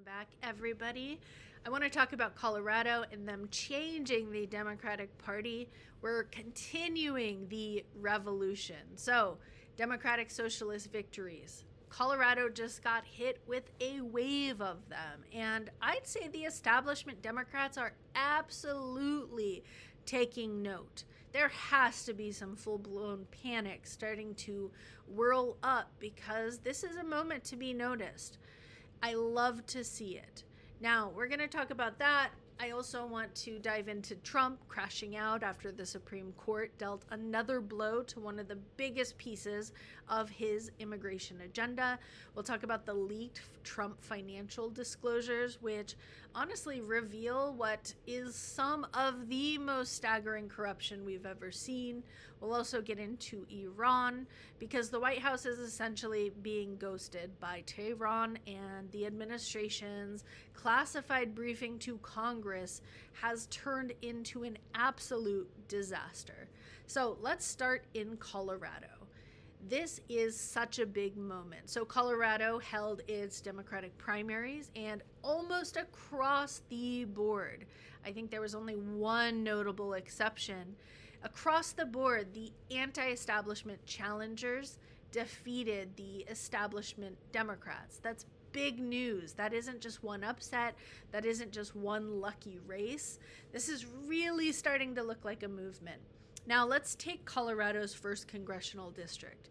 Welcome back, everybody. I want to talk about Colorado and them changing the Democratic Party. We're continuing the revolution. So, Democratic Socialist victories. Colorado just got hit with a wave of them. And I'd say the establishment Democrats are absolutely taking note. There has to be some full-blown panic starting to whirl up because this is a moment to be noticed. I love to see it. Now, we're going to talk about that. I also want to dive into Trump crashing out after the Supreme Court dealt another blow to one of the biggest pieces of his immigration agenda. We'll talk about the leaked Trump financial disclosures, which honestly reveal what is some of the most staggering corruption we've ever seen. We'll also get into Iran because the White House is essentially being ghosted by Tehran, and the administration's classified briefing to Congress has turned into an absolute disaster. So let's start in Colorado. This is such a big moment. So Colorado held its Democratic primaries, and almost across the board, I think there was only one notable exception. Across the board, the anti-establishment challengers defeated the establishment Democrats. That's big news. That isn't just one upset. That isn't just one lucky race. This is really starting to look like a movement. Now let's take Colorado's first congressional district.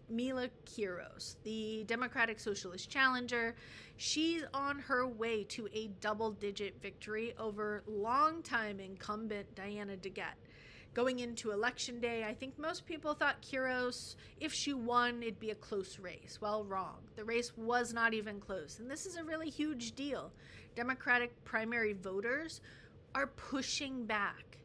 Mila Quiros, the Democratic Socialist challenger, she's on her way to a double-digit victory over longtime incumbent Diana DeGette. Going into Election Day, I think most people thought Quiros, if she won, it'd be a close race. Well, wrong. The race was not even close, and this is a really huge deal. Democratic primary voters are pushing back.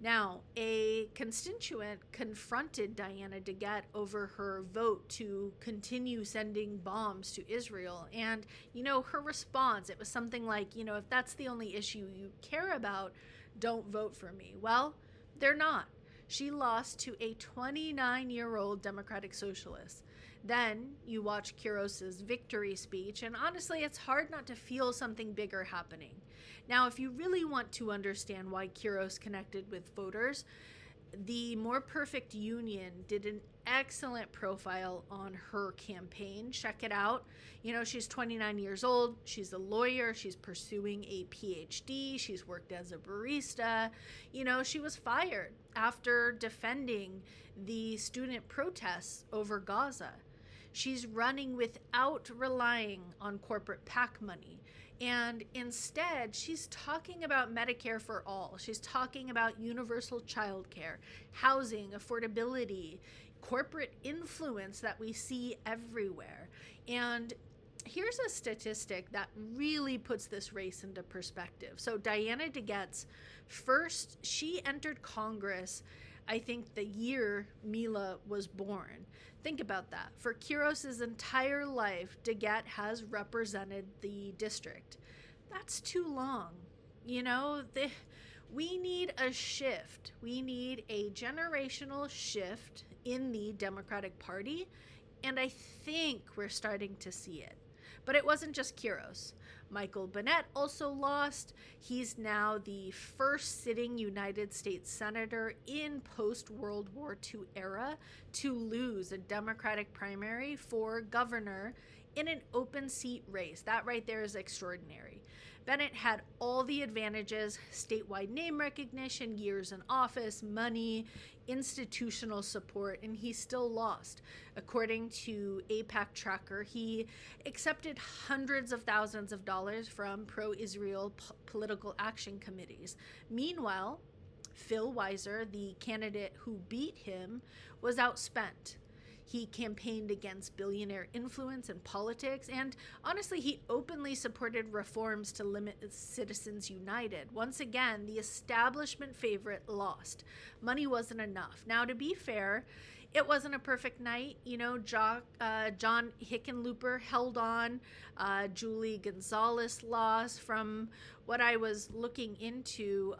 Now, a constituent confronted Diana DeGette over her vote to continue sending bombs to Israel. And, her response, it was something like, if that's the only issue you care about, don't vote for me. Well, they're not. She lost to a 29-year-old Democratic Socialist. Then you watch Quiros's victory speech, and honestly, it's hard not to feel something bigger happening. Now, if you really want to understand why Quiros connected with voters, the More Perfect Union did an excellent profile on her campaign. Check it out. She's 29 years old. She's a lawyer. She's pursuing a PhD. She's worked as a barista. She was fired after defending the student protests over Gaza. She's running without relying on corporate PAC money. And instead, she's talking about Medicare for all. She's talking about universal childcare, housing, affordability, corporate influence that we see everywhere. And here's a statistic that really puts this race into perspective. So Diana DeGette's first, she entered Congress, I think, the year Mila was born. Think about that. For Quiros's entire life, DeGette has represented the district. That's too long. We need a shift. We need a generational shift in the Democratic Party, and I think we're starting to see it. But it wasn't just Quiros. Michael Bennet also lost. He's now the first sitting United States Senator in post-World War II era to lose a Democratic primary for governor in an open seat race. That right there is extraordinary. Bennet had all the advantages: statewide name recognition, years in office, money, institutional support, and he still lost. According to AIPAC Tracker, he accepted hundreds of thousands of dollars from pro-Israel political action committees. Meanwhile, Phil Weiser, the candidate who beat him, was outspent. He campaigned against billionaire influence in politics, and honestly, he openly supported reforms to limit Citizens United. Once again, the establishment favorite lost. Money wasn't enough. Now, to be fair, it wasn't a perfect night. John Hickenlooper held on. Julie Gonzalez lost. From what I was looking into,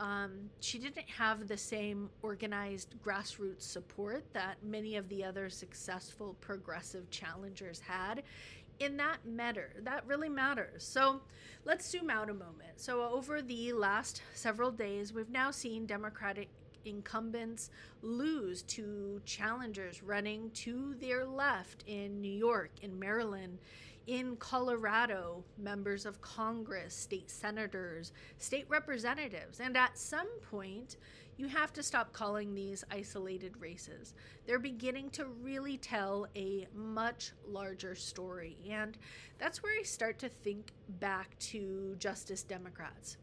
she didn't have the same organized grassroots support that many of the other successful progressive challengers had. And that really matters. So let's zoom out a moment. So over the last several days, we've now seen Democratic incumbents lose to challengers running to their left in New York, in Maryland, in Colorado, members of Congress, state senators, state representatives. And at some point, you have to stop calling these isolated races. They're beginning to really tell a much larger story. And that's where I start to think back to Justice Democrats.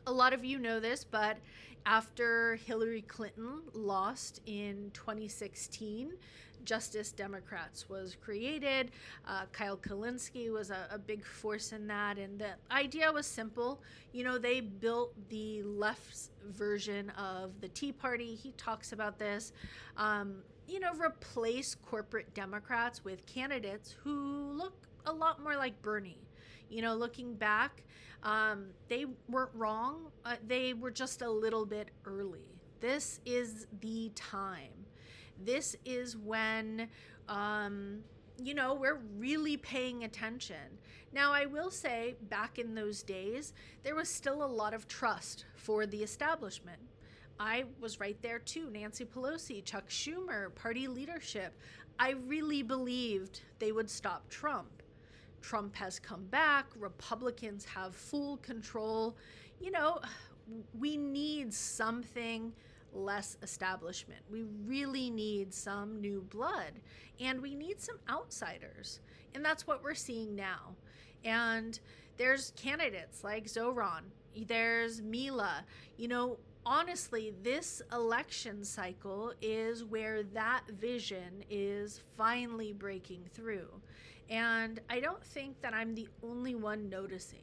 A lot of you know this, but after Hillary Clinton lost in 2016, Justice Democrats was created. Kyle Kulinski was a big force in that. And the idea was simple. They built the left's version of the Tea Party. He talks about this. Replace corporate Democrats with candidates who look a lot more like Bernie. Looking back, they weren't wrong. They were just a little bit early. This is the time. This is when, we're really paying attention. Now, I will say, back in those days, there was still a lot of trust for the establishment. I was right there too. Nancy Pelosi, Chuck Schumer, party leadership. I really believed they would stop Trump. Trump has come back. Republicans have full control. We need something less establishment. We really need some new blood, and we need some outsiders. And that's what we're seeing now. And there's candidates like Zoran. There's Mila. Honestly, this election cycle is where that vision is finally breaking through. And I don't think that I'm the only one noticing.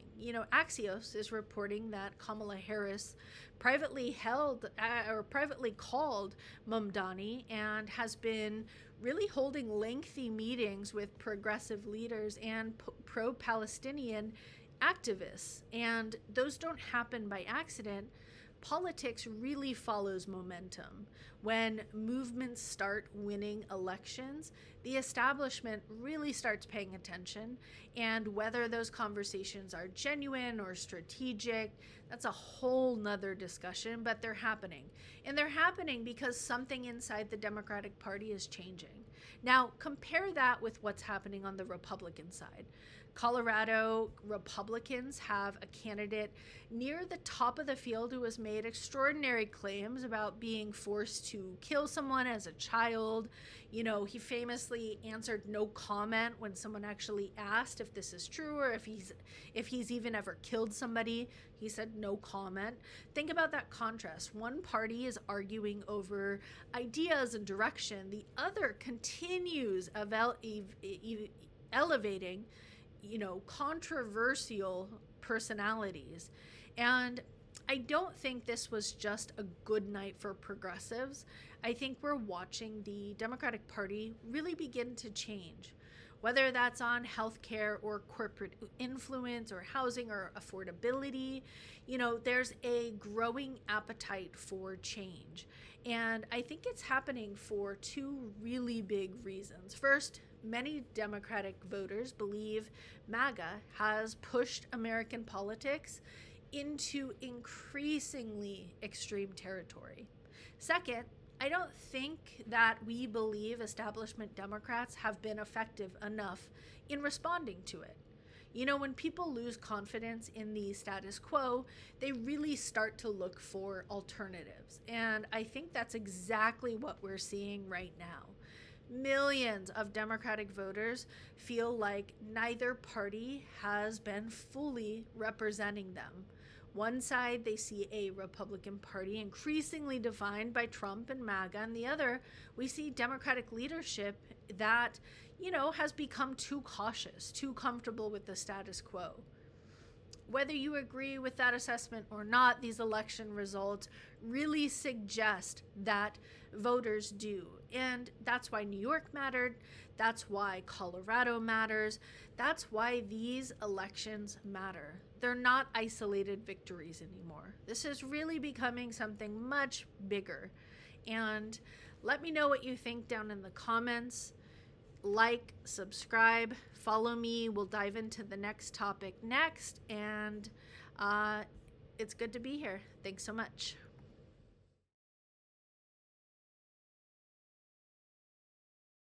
Axios is reporting that Kamala Harris privately called Mamdani and has been really holding lengthy meetings with progressive leaders and pro-Palestinian activists. And those don't happen by accident. Politics really follows momentum. When movements start winning elections, the establishment really starts paying attention. And whether those conversations are genuine or strategic, that's a whole nother discussion, but they're happening. And they're happening because something inside the Democratic Party is changing. Now, compare that with what's happening on the Republican side. Colorado Republicans have a candidate near the top of the field who has made extraordinary claims about being forced to kill someone as a child. He famously answered no comment when someone actually asked if this is true or if he's even ever killed somebody. He said no comment. Think about that contrast. One party is arguing over ideas and direction. The other continues elevating controversial personalities. And I don't think this was just a good night for progressives. I think we're watching the Democratic Party really begin to change, whether that's on healthcare or corporate influence or housing or affordability. There's a growing appetite for change. And I think it's happening for two really big reasons. First, many Democratic voters believe MAGA has pushed American politics into increasingly extreme territory. Second, I don't think that we believe establishment Democrats have been effective enough in responding to it. When people lose confidence in the status quo, they really start to look for alternatives. And I think that's exactly what we're seeing right now. Millions of Democratic voters feel like neither party has been fully representing them. One side, they see a Republican Party increasingly defined by Trump and MAGA, and the other, we see Democratic leadership that, has become too cautious, too comfortable with the status quo. Whether you agree with that assessment or not, these election results really suggest that voters do. And that's why New York mattered. That's why Colorado matters. That's why these elections matter. They're not isolated victories anymore. This is really becoming something much bigger. And let me know what you think down in the comments. like, subscribe, follow me. We'll dive into the next topic next. And it's good to be here. Thanks so much.